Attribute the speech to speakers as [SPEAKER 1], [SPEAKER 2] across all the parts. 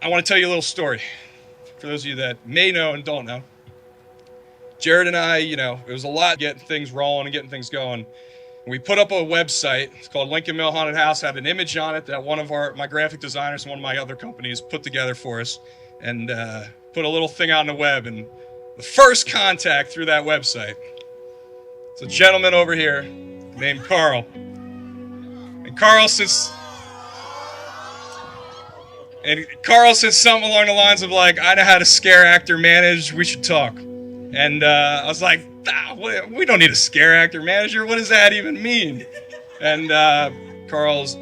[SPEAKER 1] I want to tell you a little story. For those of you that may know and don't know, Jared and I, it was a lot getting things rolling and getting things going. We put up a website. It's called Lincoln Mill Haunted House. Had an image on it that one of my graphic designers and one of my other companies put together for us, and put a little thing out on the web. And the first contact through that website, it's a gentleman over here named Carl. And Carl says something along the lines of like, I know how to scare actor manage. We should talk. And I was like, we don't need a scare actor manager. What does that even mean? And Carl's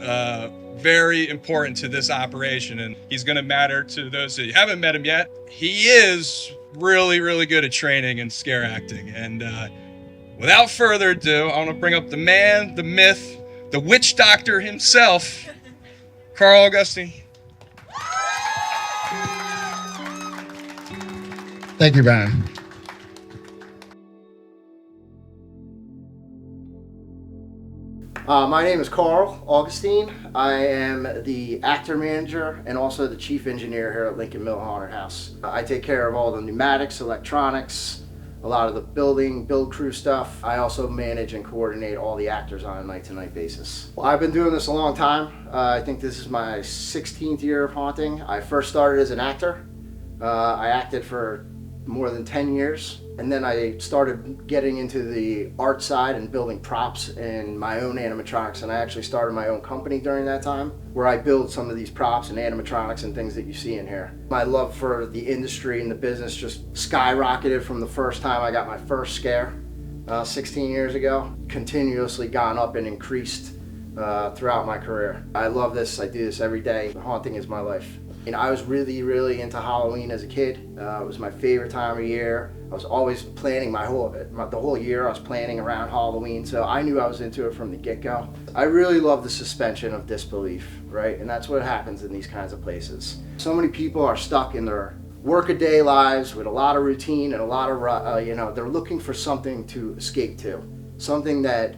[SPEAKER 1] very important to this operation, and he's going to matter to those that haven't met him yet. He is really, really good at training and scare acting. And without further ado, I want to bring up the man, the myth, the witch doctor himself, Carl Augustine.
[SPEAKER 2] Thank you, Brian.
[SPEAKER 3] My name is Carl Augustine. I am the actor manager and also the chief engineer here at Lincoln Mill Haunted House. I take care of all the pneumatics, electronics, a lot of the build crew stuff. I also manage and coordinate all the actors on a night-to-night basis. Well, I've been doing this a long time. I think this is my 16th year of haunting. I first started as an actor. I acted for more than 10 years. And then I started getting into the art side and building props and my own animatronics. And I actually started my own company during that time where I build some of these props and animatronics and things that you see in here. My love for the industry and the business just skyrocketed from the first time I got my first scare 16 years ago. Continuously gone up and increased throughout my career. I love this. I do this every day. Haunting is my life. I was really, really into Halloween as a kid. It was my favorite time of year. I was always planning the whole year. I was planning around Halloween, so I knew I was into it from the get-go. I really love the suspension of disbelief, right? And that's what happens in these kinds of places. So many people are stuck in their workaday lives with a lot of routine and a lot of, they're looking for something to escape to, something that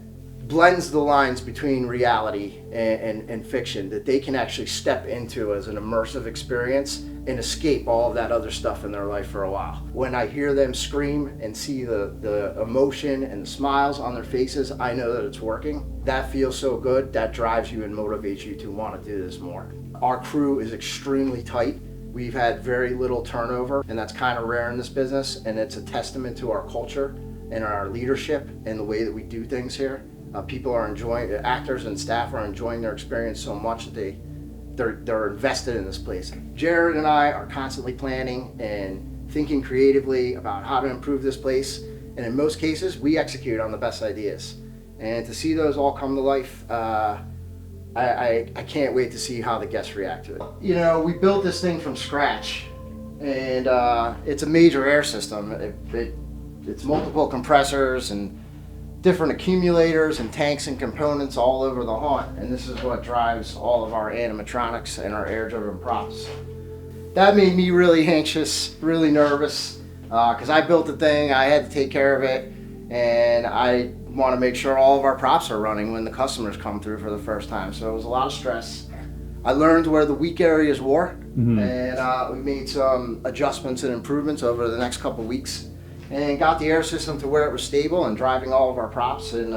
[SPEAKER 3] blends the lines between reality and fiction that they can actually step into as an immersive experience and escape all of that other stuff in their life for a while. When I hear them scream and see the emotion and the smiles on their faces, I know that it's working. That feels so good. That drives you and motivates you to want to do this more. Our crew is extremely tight. We've had very little turnover, and that's kind of rare in this business, and it's a testament to our culture and our leadership and the way that we do things here. People are enjoying, actors and staff are enjoying their experience so much that they're invested in this place. Jared and I are constantly planning and thinking creatively about how to improve this place, and in most cases, we execute on the best ideas. And to see those all come to life, I can't wait to see how the guests react to it. We built this thing from scratch, and it's a major air system. It's multiple compressors and different accumulators and tanks and components all over the haunt, and this is what drives all of our animatronics and our air-driven props. That made me really anxious, really nervous, because I built the thing, I had to take care of it, and I want to make sure all of our props are running when the customers come through for the first time, so it was a lot of stress. I learned where the weak areas were, and we made some adjustments and improvements over the next couple weeks, and got the air system to where it was stable and driving all of our props, and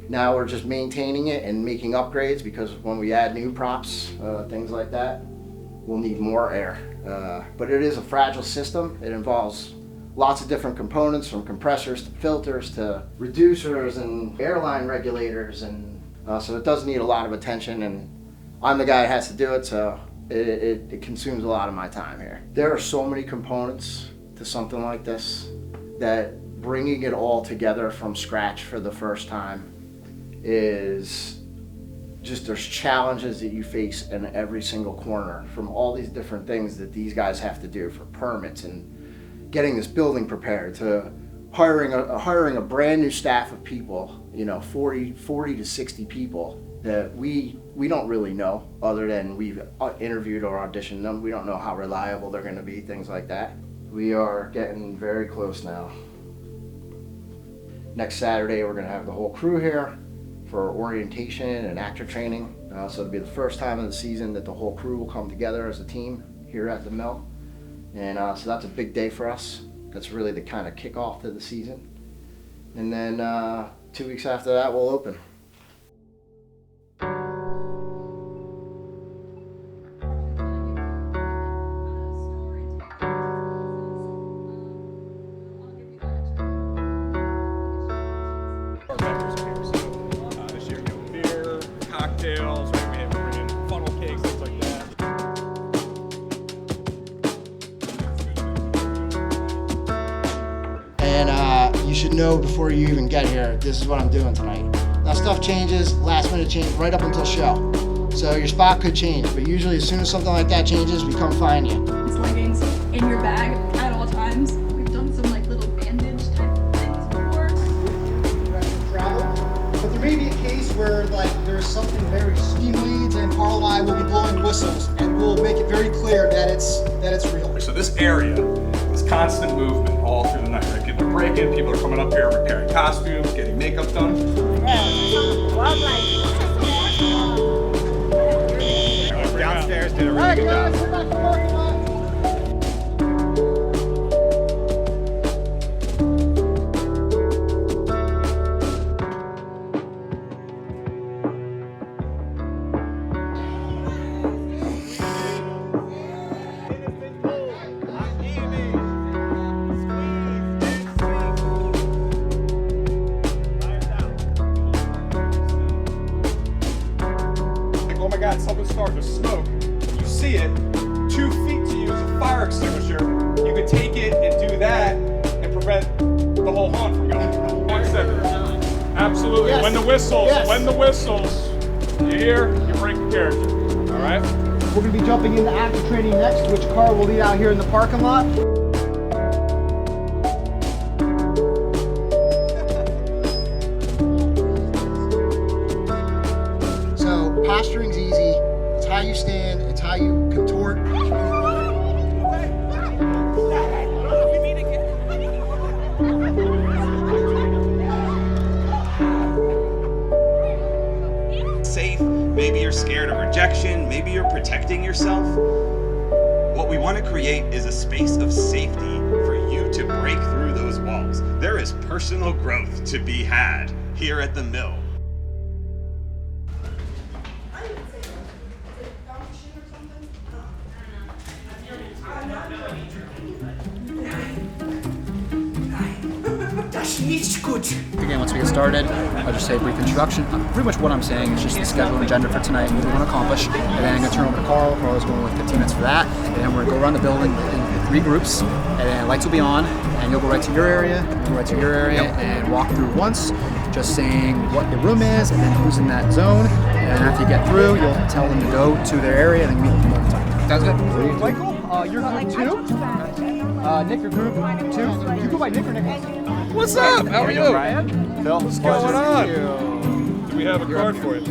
[SPEAKER 3] now we're just maintaining it and making upgrades, because when we add new props, things like that, we'll need more air. But it is a fragile system. It involves lots of different components, from compressors to filters to reducers and airline regulators, and so it does need a lot of attention, and I'm the guy that has to do it, so it consumes a lot of my time here. There are so many components to something like this that bringing it all together from scratch for the first time is just, there's challenges that you face in every single corner, from all these different things that these guys have to do for permits and getting this building prepared, to hiring a brand new staff of people, 40 to 60 people that we don't really know, other than we've interviewed or auditioned them. We don't know how reliable they're going to be, things like that. We are getting very close now. Next Saturday, we're going to have the whole crew here for orientation and actor training. So it'll be the first time in the season that the whole crew will come together as a team. here at the mill. And so that's a big day for us. That's really the kind of kickoff to the season. And then 2 weeks after that, we'll open.
[SPEAKER 1] This year, beer, cocktails, we have bringing funnel cakes, things like that.
[SPEAKER 3] And you should know before you even get here, this is what I'm doing tonight. Now stuff changes, last minute change, right up until show. So your spot could change, but usually as soon as something like that changes, we come find you.
[SPEAKER 2] It's leggings in your bag at all times. We've done some like little bandage type things before.
[SPEAKER 4] Travel, but there may be a case where like there's something very steam leads, and Carl and I will be blowing whistles, and we'll make it very clear that it's real.
[SPEAKER 1] So this area is constant movement all through the night, right? People are breaking, people are coming up here repairing costumes, getting makeup done.
[SPEAKER 5] Downstairs did a really good job.
[SPEAKER 4] We're back to parking lot.
[SPEAKER 1] Oh my God, something's starting to smoke. You see it, 2 feet to you is a fire extinguisher. You could take it and do that and prevent the whole haunt from going. 1 second. Absolutely.
[SPEAKER 4] Yes.
[SPEAKER 1] When the whistles,
[SPEAKER 4] Yes.
[SPEAKER 1] you hear, you break the character. All right?
[SPEAKER 4] We're going to be jumping into active training next, which Carl will lead out here in the parking lot. So posturing's easy. It's how you stand. It's how you contort.
[SPEAKER 5] Safe, maybe you're scared of rejection, maybe you're protecting yourself. What we want to create is a space of safety for you to break through those walls. There is personal growth to be had here at the mill.
[SPEAKER 6] Again, once we get started, I'll just say a brief introduction. Pretty much what I'm saying is just the schedule and agenda for tonight, what we want to accomplish, and then I'm going to turn over to Carl. Carl's going with 15 minutes for that, and then we're going to go around the building in 3 groups, and then lights will be on, and you'll go right to your area, and walk through once, just saying what the room is, and then who's in that zone, and after you get through, you'll tell them to go to their area, and then meet them all the time. Sounds good?
[SPEAKER 4] Michael, you're group 2. Nick, your group 2. You go by Nick or Nicholas?
[SPEAKER 1] What's up? How are you?
[SPEAKER 5] Phil,
[SPEAKER 1] What's going on? Do we have a card for you?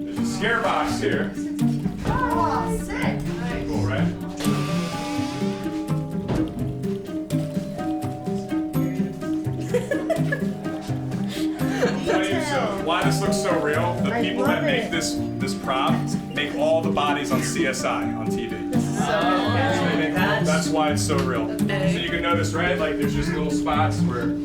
[SPEAKER 1] There's a scare box here.
[SPEAKER 2] Oh, sick.
[SPEAKER 1] Cool, right? Tell you so, why this looks so real, the people that make this prop make all the bodies on CSI on TV. That's why it's so real. So you can notice, right? Like there's just little spots where.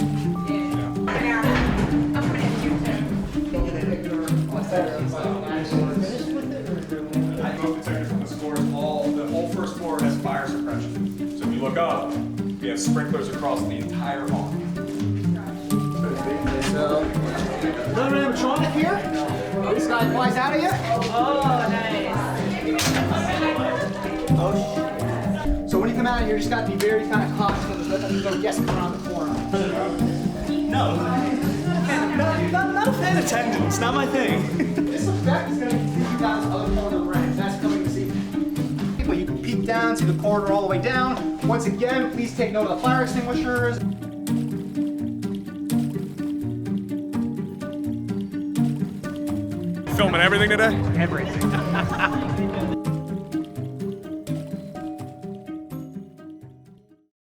[SPEAKER 1] Smoke detectors on this floor, the whole first floor has fire suppression. So if you look up, we have sprinklers across the entire hall.
[SPEAKER 4] Another animatronic here. This guy flies out of you. So when you come out of here, you just got to be very kind of cautious of the guests around the corner.
[SPEAKER 7] Not a fan of tendons, not my thing.
[SPEAKER 4] This effect is going to take you down to the other corner of the range. That's coming this evening. But you can peek down, see the corridor all the way down. Once again, please take note of the fire extinguishers.
[SPEAKER 1] Filming everything today?
[SPEAKER 7] Everything.